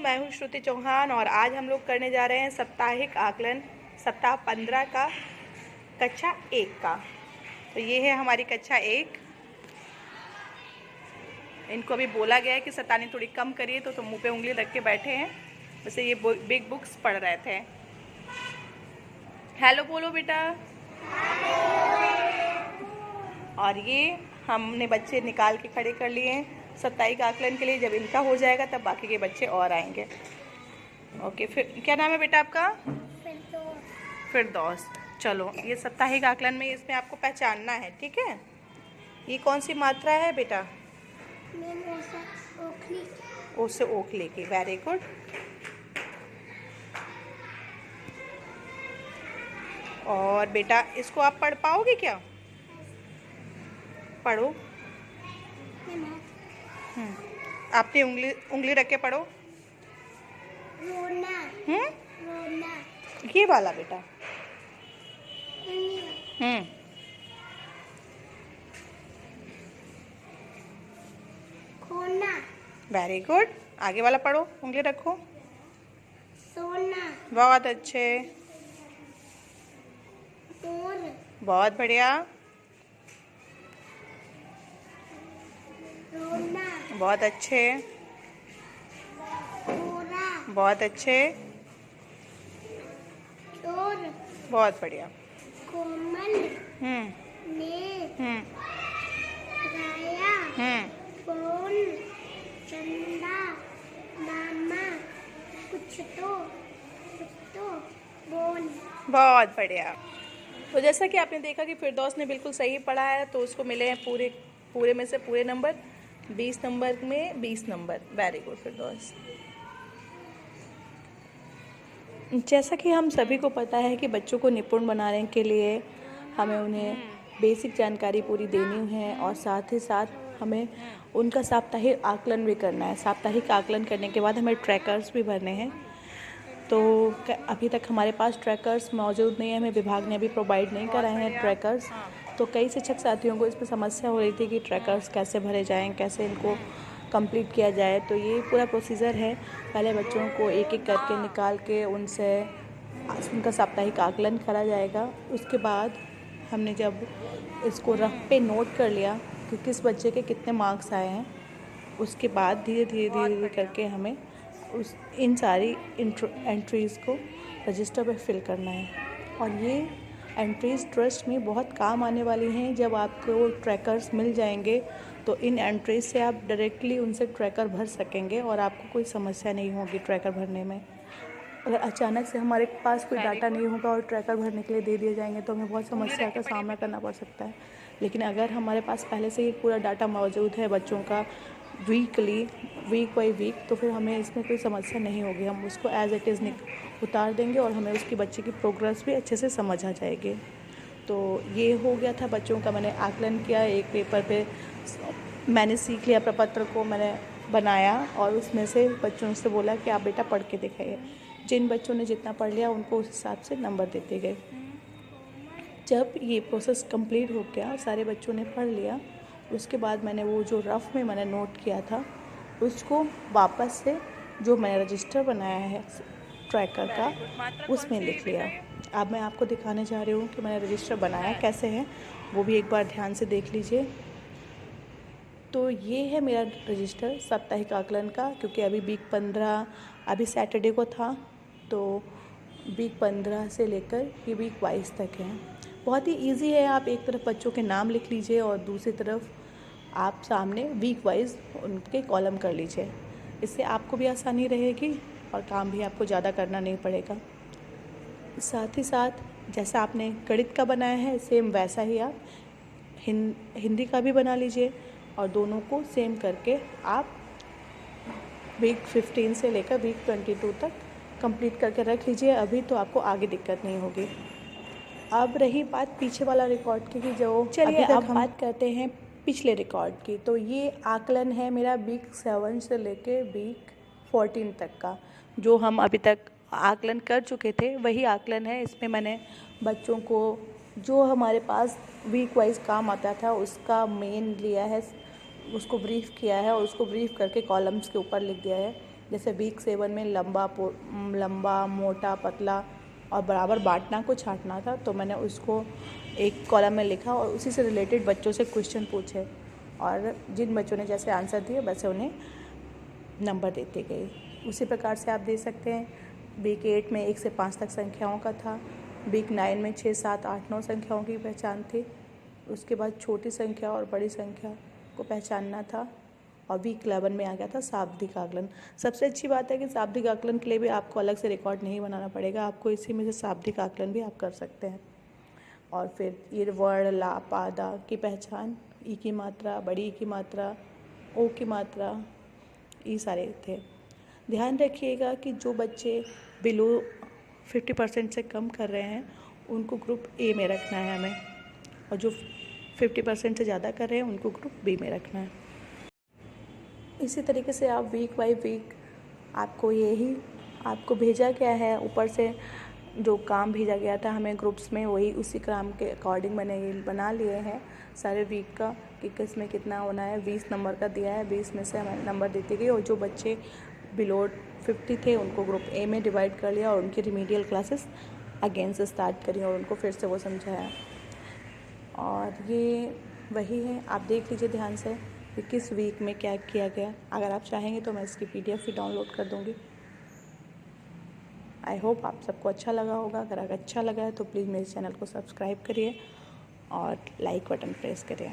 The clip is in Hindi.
मैं हूँ श्रुति चौहान और आज हम लोग करने जा रहे हैं साप्ताहिक आकलन सप्ताह 15 का कक्षा 1 का। तो ये है हमारी कक्षा 1। इनको अभी बोला गया है कि शैतानी थोड़ी कम करिए तो मुंह पे उंगली रख के बैठे हैं। वैसे ये बिग बुक्स पढ़ रहे थे। हेलो बोलो बेटा। और ये हमने बच्चे निकाल के खड़े कर लिए हैं साप्ताहिक आकलन के लिए। जब इनका हो जाएगा तब बाकी के बच्चे और आएंगे। ओके, फिर क्या नाम है बेटा आपका? फिरदौस। चलो, ये साप्ताहिक आकलन में इसमें आपको पहचानना है, ठीक है। ये कौन सी मात्रा है बेटा? ओ से ओखली की। Very good. और बेटा इसको आप पढ़ पाओगे क्या? पढ़ो। आपने उंगली रख के पढ़ो। रोना। रोना। ये वाला बेटा। खोना। Very good. आगे वाला पढ़ो, उंगली रखो। सोना। बहुत अच्छे, बहुत बढ़िया, रोना। बहुत अच्छे, बहुत अच्छे, चोर। बहुत बढ़िया। कोमल। ने। राया। कौन। चंदा। मामा। कुछ तो बोन। बहुत बढ़िया। तो जैसा कि आपने देखा कि फिरदौस ने बिल्कुल सही पढ़ा है, तो उसको मिले हैं पूरे में से पूरे नंबर। 20 नंबर में 20 नंबर। वेरी गुड फिरदौस। जैसा कि हम सभी को पता है कि बच्चों को निपुण बनाने के लिए हमें उन्हें बेसिक जानकारी पूरी देनी है और साथ ही साथ हमें उनका साप्ताहिक आकलन भी करना है। साप्ताहिक आकलन करने के बाद हमें ट्रैकर्स भी भरने हैं। तो अभी तक हमारे पास ट्रैकर्स मौजूद नहीं है, हमें विभाग ने अभी प्रोवाइड नहीं कराए हैं ट्रैकर्स। तो कई शिक्षक साथियों को इसमें समस्या हो रही थी कि ट्रैकर्स कैसे भरे जाएं, कैसे इनको कंप्लीट किया जाए। तो ये पूरा प्रोसीजर है। पहले बच्चों को एक एक करके निकाल के उनसे उनका साप्ताहिक आकलन करा जाएगा। उसके बाद हमने जब इसको रफ पे नोट कर लिया कि किस बच्चे के कितने मार्क्स आए हैं, उसके बाद धीरे धीरे करके हमें इन सारी एंट्रीज़ को रजिस्टर पर फिल करना है। और ये एंट्रीज़ ट्रस्ट में बहुत काम आने वाली हैं। जब आपको ट्रैकर्स मिल जाएंगे तो इन एंट्रीज से आप डायरेक्टली उनसे ट्रैकर भर सकेंगे और आपको कोई समस्या नहीं होगी ट्रैकर भरने में। अगर अचानक से हमारे पास कोई डाटा नहीं होगा और ट्रैकर भरने के लिए दे दिए जाएंगे तो हमें बहुत समस्या का सामना करना पड़ सकता है। लेकिन अगर हमारे पास पहले से ही पूरा डाटा मौजूद है बच्चों का वीक बाई वीक, तो फिर हमें इसमें कोई समस्या नहीं होगी। हम उसको एज इट इज़ उतार देंगे और हमें उसकी बच्चे की प्रोग्रेस भी अच्छे से समझ आ जाएगी। तो ये हो गया था बच्चों का। मैंने आकलन किया, एक पेपर पे मैंने सीख लिया, प्रपत्र को मैंने बनाया और उसमें से बच्चों से बोला कि आप बेटा पढ़ के दिखाइए। जिन बच्चों ने जितना पढ़ लिया उनको उस हिसाब से नंबर देते गए। जब ये प्रोसेस कंप्लीट हो गया, सारे बच्चों ने पढ़ लिया, उसके बाद मैंने वो जो रफ़ में मैंने नोट किया था उसको वापस से जो मैंने रजिस्टर बनाया है ट्रैकर का उसमें लिख लिया। अब मैं आपको दिखाने जा रही हूँ कि मैंने रजिस्टर बनाया कैसे है, वो भी एक बार ध्यान से देख लीजिए। तो ये है मेरा रजिस्टर साप्ताहिक आकलन का। क्योंकि अभी वीक 15 अभी सैटरडे को था, तो वीक 15 से लेकर ये वीक 22 तक है। बहुत ही इजी है। आप एक तरफ बच्चों के नाम लिख लीजिए और दूसरी तरफ आप सामने वीक वाइज उनके कॉलम कर लीजिए। इससे आपको भी आसानी रहेगी और काम भी आपको ज़्यादा करना नहीं पड़ेगा। साथ ही साथ जैसा आपने गणित का बनाया है सेम वैसा ही आप हिंदी का भी बना लीजिए और दोनों को सेम करके आप वीक 15 से लेकर वीक 22 तक कंप्लीट करके रख लीजिए। अभी तो आपको आगे दिक्कत नहीं होगी। अब रही बात पीछे वाला रिकॉर्ड की कि जो चलिए अब हम बात करते हैं पिछले रिकॉर्ड की। तो ये आकलन है मेरा वीक 7 से लेके वीक 14 तक का। जो हम अभी तक आकलन कर चुके थे वही आकलन है। इसमें मैंने बच्चों को जो हमारे पास वीक वाइज काम आता था उसका मेन लिया है, उसको ब्रीफ किया है और उसको ब्रीफ करके कॉलम्स के ऊपर लिख दिया है। जैसे वीक 7 में लंबा मोटा पतला और बराबर बांटना को छांटना था, तो मैंने उसको एक कॉलम में लिखा और उसी से रिलेटेड बच्चों से क्वेश्चन पूछे और जिन बच्चों ने जैसे आंसर दिए वैसे उन्हें नंबर देते गए। उसी प्रकार से आप दे सकते हैं। वीक 8 में 1 से 5 तक संख्याओं का था। वीक 9 में 6, 7, 8, 9 संख्याओं की पहचान थी। उसके बाद छोटी संख्या और बड़ी संख्या को पहचानना था और वीक 11 में आ गया था शाब्दिक आकलन। सबसे अच्छी बात है कि शाब्दिक आकलन के लिए भी आपको अलग से रिकॉर्ड नहीं बनाना पड़ेगा, आपको इसी में से शाब्दिक आकलन भी आप कर सकते हैं। और फिर ये वर्ण ला पा दा की पहचान, ई की मात्रा, बड़ी ई की मात्रा, ओ की मात्रा, ये सारे थे। ध्यान रखिएगा कि जो बच्चे बिलो 50% से कम कर रहे हैं उनको ग्रुप ए में रखना है हमें, और जो 50% से ज़्यादा कर रहे हैं उनको ग्रुप बी में रखना है। इसी तरीके से आप वीक बाय वीक आपको भेजा गया है, ऊपर से जो काम भेजा गया था हमें ग्रुप्स में, वही उसी काम के अकॉर्डिंग मैंने बना लिए हैं सारे वीक का कि किस में कितना होना है। 20 नंबर का दिया है, 20 में से हमें नंबर देती गई और जो बच्चे बिलो 50 थे उनको ग्रुप ए में डिवाइड कर लिया और उनकी रिमीडियल क्लासेस अगेन से स्टार्ट करी और उनको फिर से वो समझाया। और ये वही है, आप देख लीजिए ध्यान से कि किस वीक में क्या किया गया। अगर आप चाहेंगे तो मैं इसकी PDF भी डाउनलोड कर दूँगी। आई होप आप सबको अच्छा लगा होगा। अगर अच्छा लगा है तो प्लीज़ मेरे चैनल को सब्सक्राइब करिए और लाइक बटन प्रेस करिए।